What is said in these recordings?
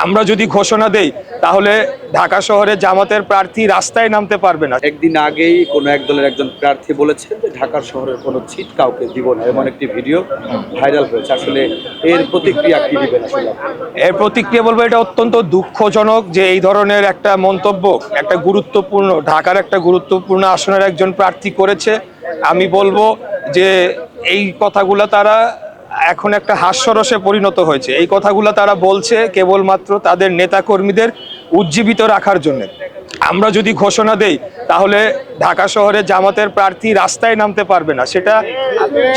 আমরা যদি ঘোষণা দেই তাহলে ঢাকা শহরে জামাতের প্রার্থী রাস্তায় নামতে পারবে না। একদিন আগেই কোনো এক দলের একজন প্রার্থী বলেছেন যে ঢাকা শহরের কোনো সিট কাউকে দিব না, এমন একটি ভিডিও ভাইরাল হয়েছে। আসলে এর প্রতিক্রিয়া কি দিবেন? আসলে এর প্রতিক্রিয়া বলবো এটা অত্যন্ত দুঃখজনক যে এই ধরনের একটা মন্তব্য একটা গুরুত্বপূর্ণ ঢাকার একটা গুরুত্বপূর্ণ আসনের একজন প্রার্থী করেছে। আমি বলবো যে এই কথাগুলো তারা এখন একটা হাস্যরসে পরিণত হয়েছে। এই কথাগুলো তারা বলছে কেবলমাত্র তাদের নেতাকর্মীদের উজ্জীবিত রাখার জন্য। আমরা যদি ঘোষণা দেই তাহলে ঢাকা শহরে জামাতের প্রার্থী রাস্তায় নামতে পারবে না,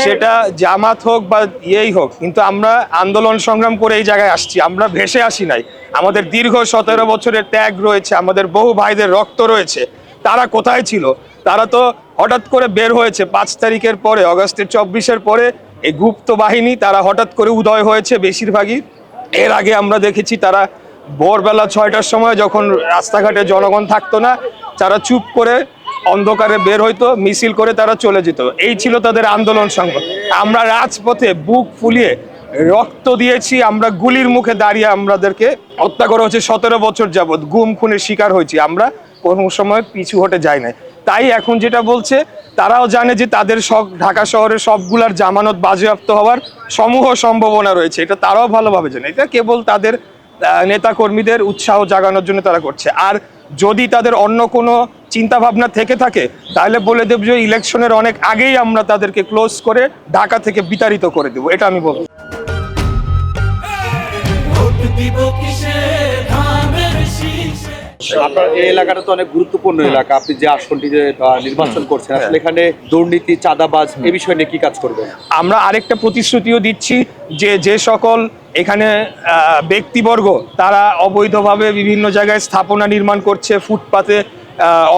সেটা জামাত হোক বা ইয়েই হোক, কিন্তু আমরা আন্দোলন সংগ্রাম করে এই জায়গায় আসছি, আমরা ভেসে আসি নাই। আমাদের দীর্ঘ 17 বছরের ত্যাগ রয়েছে, আমাদের বহু ভাইদের রক্ত রয়েছে। তারা কোথায় ছিল? তারা তো হঠাৎ করে বের হয়েছে 5 তারিখের পরে, অগাস্টের 24-এর পরে এই গুপ্ত বাহিনী তারা হঠাৎ করে উদয় হয়েছে বেশিরভাগই। এর আগে আমরা দেখেছি তারা ভোরবেলা 6টার সময় যখন রাস্তাঘাটে জনগণ থাকতো না, তারা চুপ করে অন্ধকারে বের হইতো, মিছিল করে তারা চলে যেত। এই ছিল তাদের আন্দোলন সংগ্রাম। আমরা রাজপথে বুক ফুলিয়ে রক্ত দিয়েছি, আমরা গুলির মুখে দাঁড়িয়ে আমাদেরকে হত্যা করা হচ্ছে 17 বছর যাবৎ, গুম খুনের শিকার হয়েছি, আমরা কোনো সময় পিছু হটে যাই না। তাই এখন যেটা বলছে, তারাও জানে যে তাদের সব ঢাকা শহরের সবগুলার জামানত বাজেয়াপ্ত হওয়ার সমূহ সম্ভাবনা রয়েছে, এটা তারাও ভালোভাবে জানে। এটা কেবল তাদের নেতা কর্মীদের উৎসাহ জাগানোর জন্য তারা করছে। আর যদি তাদের অন্য কোনো চিন্তা ভাবনা থেকে থাকে তাহলে বলে দেব যে ইলেকশনের অনেক আগেই আমরা তাদেরকে ক্লোজ করে ঢাকা থেকে বিতাড়িত করে দেব, এটা আমি বলবো। আপনার এই এলাকাটা তো অনেক গুরুত্বপূর্ণ এলাকা, আপনি যে আসনটি যে নির্বাচন করছেন, আসলে এখানে দুর্নীতি, চাঁদাবাজ এই বিষয় নিয়ে কি কাজ করবেন? আমরা আরেকটা প্রতিশ্রুতিও দিচ্ছি যে সকল এখানে ব্যক্তিবর্গ তারা অবৈধভাবে বিভিন্ন জায়গায় স্থাপনা নির্মাণ করছে, ফুটপাতে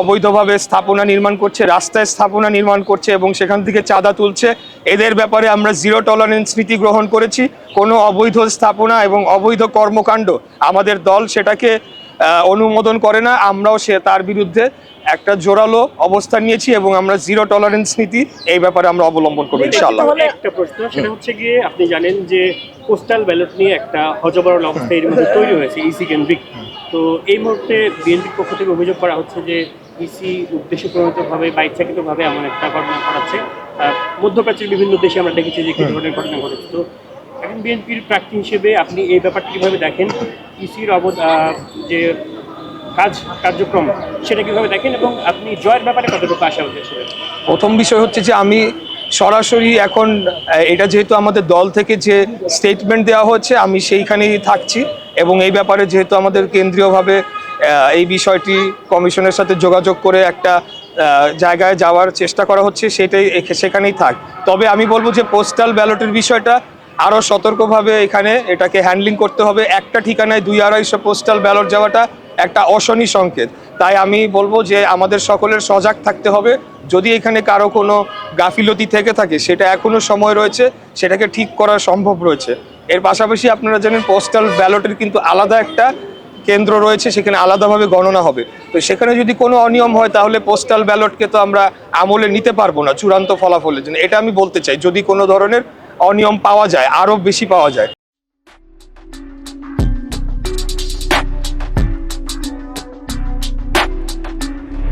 অবৈধভাবে স্থাপনা নির্মাণ করছে, রাস্তায় স্থাপনা নির্মাণ করছে এবং সেখান থেকে চাঁদা তুলছে, এদের ব্যাপারে আমরা 0 টলারেন্স নীতি গ্রহণ করেছি। কোনো অবৈধ স্থাপনা এবং অবৈধ কর্মকাণ্ড আমাদের দল সেটাকে অনুমোদন করে না। আমরাও তার বিরুদ্ধে একটা জোরালো অবস্থান নিয়েছি এবং আমরা 0 টলারেন্স নীতি এই ব্যাপারে আমরা অবলম্বন করব ইনশাআল্লাহ। একটা প্রশ্ন, সেটা হচ্ছে গিয়ে আপনি জানেন যে পোস্টাল ব্যালট নিয়ে একটা হযবরল অবস্থা এর মধ্যে তৈরি হয়েছে ইসি কেন্দ্রিক। তো এই মুহূর্তে বিএনপির পক্ষ থেকে অভিযোগ করা হচ্ছে যে ইসি উদ্দেশ্যপ্রণোদিতভাবে বা ইচ্ছাকৃতভাবে এমন একটা ঘটনা ঘটাচ্ছে। মধ্যপ্রাচ্যের বিভিন্ন দেশে আমরা দেখেছি যে কি ধরনের ঘটনা ঘটেছে। তো এখন বিএনপির প্রার্থী হিসেবে আপনি এই ব্যাপারটি কীভাবে দেখেন? ইসির যে কার্যক্রম সেটা কীভাবে দেখেন এবং আপনি জয়ের ব্যাপারে কতটুকু আশা উদ্দেশ্য? প্রথম বিষয় হচ্ছে যে আমি সরাসরি এখন এটা যেহেতু আমাদের দল থেকে যে স্টেটমেন্ট দেওয়া হচ্ছে আমি সেইখানেই থাকছি এবং এই ব্যাপারে যেহেতু আমাদের কেন্দ্রীয়ভাবে এই বিষয়টি কমিশনের সাথে যোগাযোগ করে একটা জায়গায় যাওয়ার চেষ্টা করা হচ্ছে, সেখানেই থাক। তবে আমি বলবো যে পোস্টাল ব্যালটের বিষয়টা আরও সতর্কভাবে এখানে এটাকে হ্যান্ডলিং করতে হবে। একটা ঠিকানায় 200-250 পোস্টাল ব্যালট যাওয়াটা একটা অশনি সংকেত। তাই আমি বলবো যে আমাদের সকলের সজাগ থাকতে হবে। যদি এখানে কারো কোনো গাফিলতি থেকে থাকে সেটা এখনও সময় রয়েছে, সেটাকে ঠিক করা সম্ভব রয়েছে। এর পাশাপাশি আপনারা জানেন পোস্টাল ব্যালটের কিন্তু আলাদা একটা কেন্দ্র রয়েছে, সেখানে আলাদাভাবে গণনা হবে। তো সেখানে যদি কোনো অনিয়ম হয় তাহলে পোস্টাল ব্যালটকে তো আমরা আমলে নিতে পারবো না চূড়ান্ত ফলাফলের জন্য। এটা আমি বলতে চাই, যদি কোনো ধরনের অনিয়ম পাওয়া যায়, আরও বেশি পাওয়া যায়,